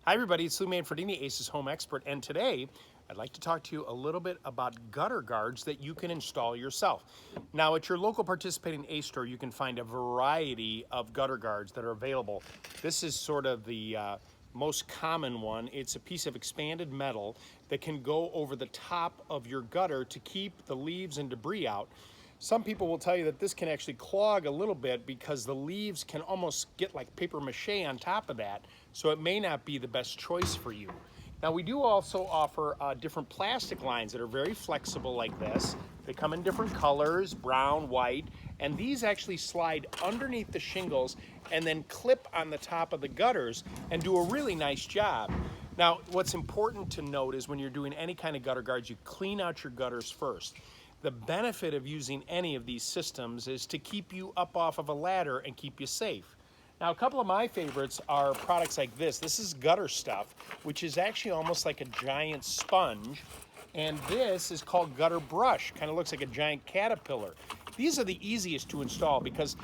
Hi everybody, it's Lou Manfredini, Ace's home expert, and today I'd like to talk to you a little bit about gutter guards that you can install yourself. Now at your local participating Ace store you can find a variety of gutter guards that are available. This is sort of the most common one. It's a piece of expanded metal that can go over the top of your gutter to keep the leaves and debris out. Some people will tell you that this can actually clog a little bit because the leaves can almost get like paper mache on top of that, so it may not be the best choice for you. Now we do also offer different plastic lines that are very flexible like this. They come in different colors, brown, white, and these actually slide underneath the shingles and then clip on the top of the gutters and do a really nice job. Now what's important to note is when you're doing any kind of gutter guards, you clean out your gutters first. The benefit of using any of these systems is to keep you up off of a ladder and keep you safe. Now, a couple of my favorites are products like this. This is gutter stuff, which is actually almost like a giant sponge. And this is called gutter brush. Kind of looks like a giant caterpillar. These are the easiest to install because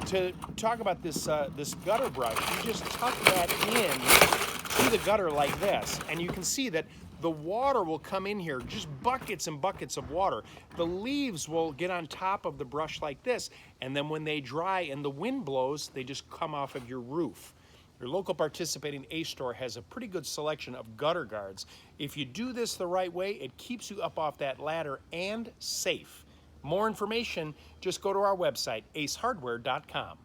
to talk about this, this gutter brush, you just tuck that in to the gutter like this. And you can see that the water will come in here, just buckets and buckets of water. The leaves will get on top of the brush like this, and then when they dry and the wind blows, they just come off of your roof. Your local participating Ace store has a pretty good selection of gutter guards. If you do this the right way, it keeps you up off that ladder and safe. More information, just go to our website, acehardware.com.